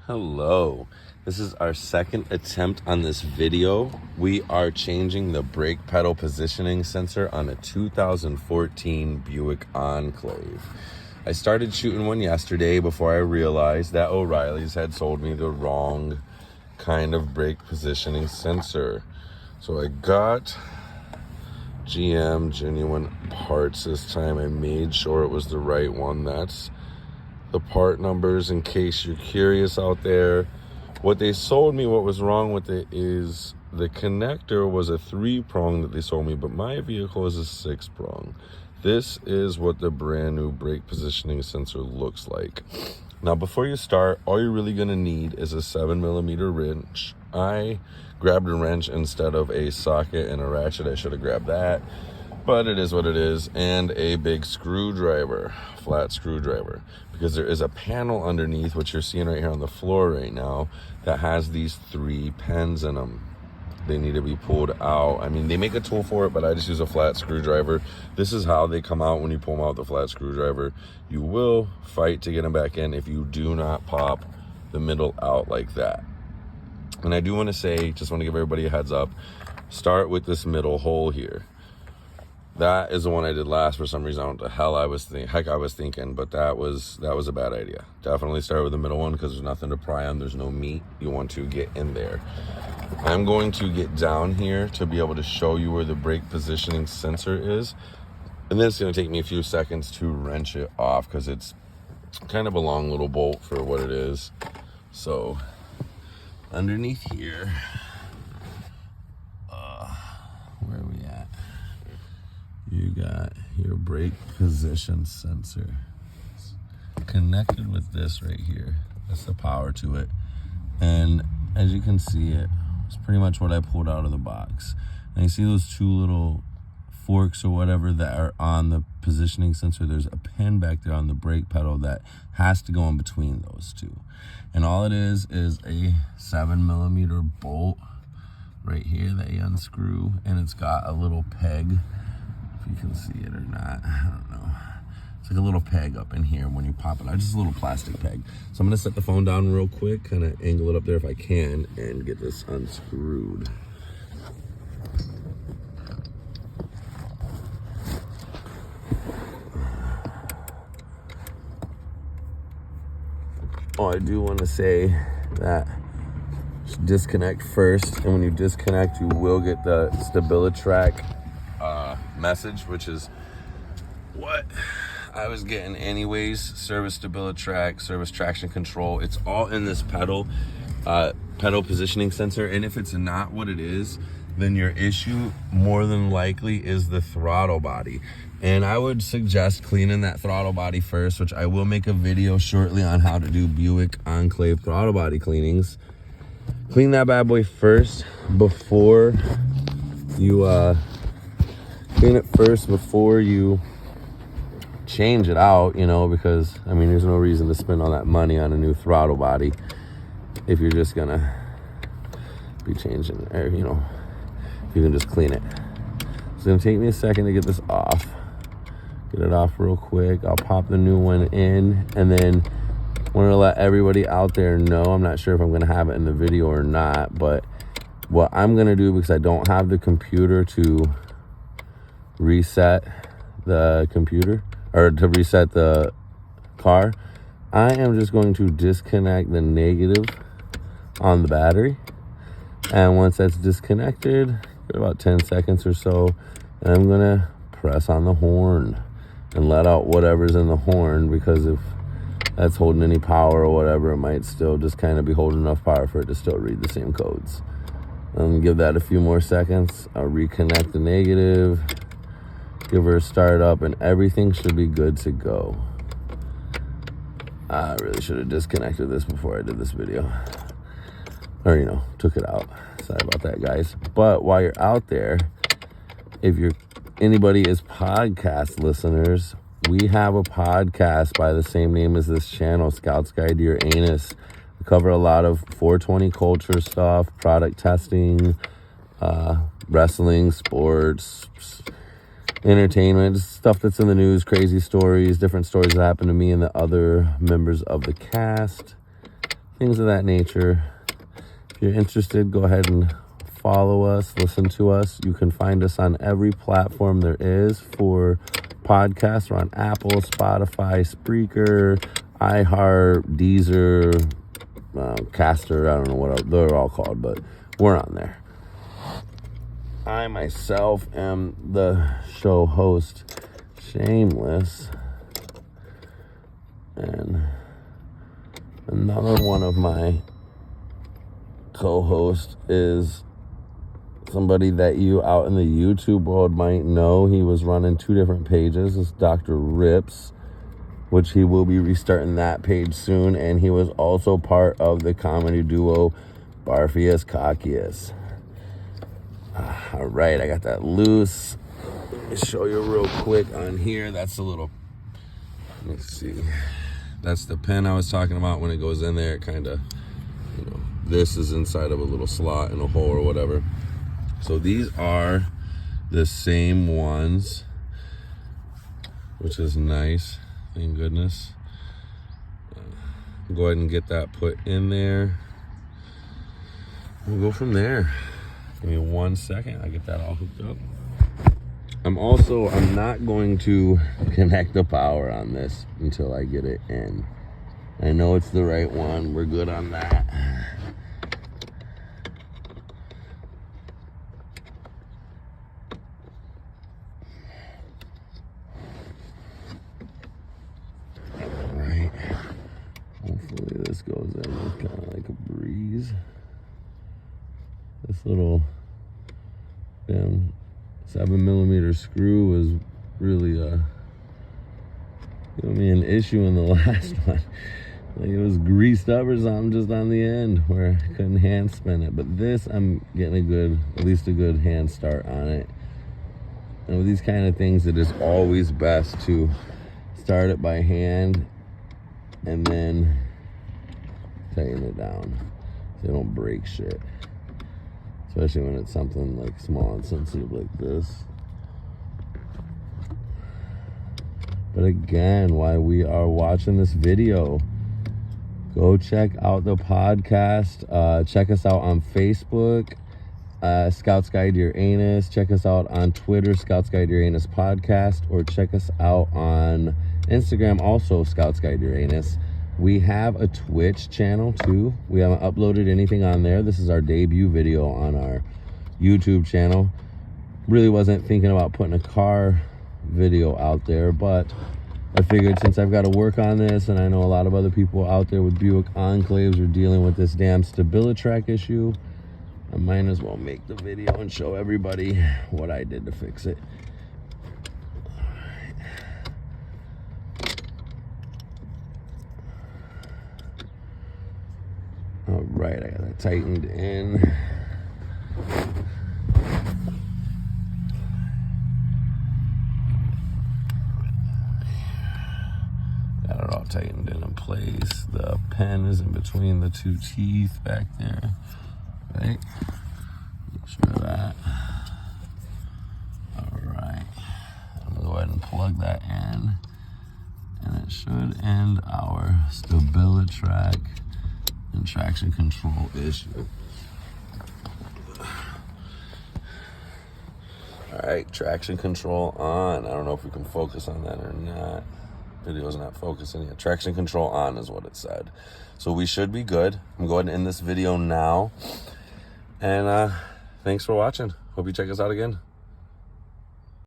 Hello, this is our second attempt on this video. We are changing the brake pedal positioning sensor on a 2014 Buick Enclave. I started shooting one yesterday before I realized that O'Reilly's had sold me the wrong kind of brake positioning sensor. So I got GM genuine parts this time. I made sure it was the right one. That's the part numbers in case you're curious out there. What they sold me, what was wrong with it is the connector was a 3-prong that they sold me, but my vehicle is a 6-prong. This is what the brand new brake positioning sensor looks like. Now, before you start, all you're really gonna need is a 7mm wrench. I grabbed a wrench instead of a socket and a ratchet. I should have grabbed that, but it is what it is. And a big screwdriver, flat screwdriver, because there is a panel underneath, which you're seeing right here on the floor right now, that has these 3 pins in them. They need to be pulled out. I mean, they make a tool for it, but I just use a flat screwdriver. This is how they come out when you pull them out with a flat screwdriver. You will fight to get them back in if you do not pop the middle out like that. And I do want to say, just want to give everybody a heads up, start with this middle hole here. That is the one I did last. For some reason, I don't know what the hell I was thinking, but that was a bad idea. Definitely start with the middle one because there's nothing to pry on. There's no meat. You want to get in there. I'm going to get down here to be able to show you where the brake positioning sensor is. And then it's going to take me a few seconds to wrench it off because it's kind of a long little bolt for what it is. So underneath here, where are we at? You got your brake position sensor. It's connected with this right here. That's the power to it. And as you can see, it's pretty much what I pulled out of the box. And you see those 2 little forks or whatever that are on the positioning sensor. There's a pin back there on the brake pedal that has to go in between those 2. And all it is a 7mm bolt right here that you unscrew, and it's got a little peg. You can see it or not, I don't know. It's like a little peg up in here when you pop it out, just a little plastic peg. So I'm gonna set the phone down real quick, kind of angle it up there if I can, and get this unscrewed. Oh, I do want to say that disconnect first, and when you disconnect, you will get the StabiliTrak message, which is what I was getting anyways. Service StabiliTrak, service traction control, it's all in this pedal positioning sensor. And if it's not what it is, then your issue more than likely is the throttle body. And I would suggest cleaning that throttle body first, which I will make a video shortly on how to do Buick Enclave throttle body cleanings. Clean that bad boy first before you clean it first before you change it out, you know, because I mean, there's no reason to spend all that money on a new throttle body if you're just gonna be changing, or you know, if you can just clean it. It's gonna take me a second to get this off. Get it off real quick. I'll pop the new one in, and then want to let everybody out there know, I'm not sure if I'm gonna have it in the video or not, but what I'm gonna do, because I don't have the computer to reset the computer or to reset the car, I am just going to disconnect the negative on the battery. And once that's disconnected, about 10 seconds or so, and I'm gonna press on the horn and let out whatever's in the horn, because if that's holding any power or whatever, it might still just kind of be holding enough power for it to still read the same codes. Give that a few more seconds. I'll reconnect the negative, give her a start up, and everything should be good to go. I really should have disconnected this before I did this video, or you know, took it out. Sorry about that, guys. But while you're out there, if anybody is podcast listeners, we have a podcast by the same name as this channel, Scout's Guide to Your Anus. We cover a lot of 420 culture stuff, product testing, wrestling, sports, entertainment, stuff that's in the news, crazy stories, different stories that happen to me and the other members of the cast. things of that nature. If you're interested, go ahead and follow us, listen to us. You can find us on every platform there is for podcasts. We're on Apple, Spotify, Spreaker, iHeart, Deezer, Caster. I don't know what they're all called, but we're on there. I myself am the show host, Shameless, and another one of my co-hosts is somebody that you out in the YouTube world might know. He was running 2 different pages. It's Dr. Rips, which he will be restarting that page soon, and he was also part of the comedy duo Barfius Cockius. All right, I got that loose. Let me show you real quick on here. That's a little, let me see. That's the pin I was talking about. When it goes in there, it kind of, this is inside of a little slot in a hole or whatever. So these are the same ones, which is nice. Thank goodness. Go ahead and get that put in there. We'll go from there. Give me 1 second. I get that all hooked up. I'm not going to connect the power on this until I get it in. I know it's the right one. We're good on that. Hopefully this goes in with kind of like a breeze. This little 7mm screw was really giving me an issue in the last one. Like it was greased up or something just on the end where I couldn't hand spin it. But this, I'm getting at least a good hand start on it. And with these kind of things, it is always best to start it by hand and then tighten it down so you don't break shit, especially when it's something like small and sensitive like this. But again, while we are watching this video, go check out the podcast. Check us out on Facebook, Scouts Guide to Your Anus. Check us out on Twitter, Scouts Guide to Your Anus Podcast, or check us out on Instagram, also Scouts Guide to Your Anus. We have a Twitch channel too. We haven't uploaded anything on there. This is our debut video on our YouTube channel. Really wasn't thinking about putting a car video out there, but I figured since I've got to work on this, and I know a lot of other people out there with Buick Enclaves are dealing with this damn StabiliTrak issue, I might as well make the video and show everybody what I did to fix it. All right, I got it tightened in. Got it all tightened in place. The pen is in between the 2 teeth back there. Right? Make sure of that. All right. I'm gonna go ahead and plug that in, and it should end our StabiliTrak and traction control issue. All right, traction control on. I don't know if we can focus on that or not. Video's not focusing yet. Traction control on is what it said. So we should be good. I'm going to end this video now. And thanks for watching. Hope you check us out again.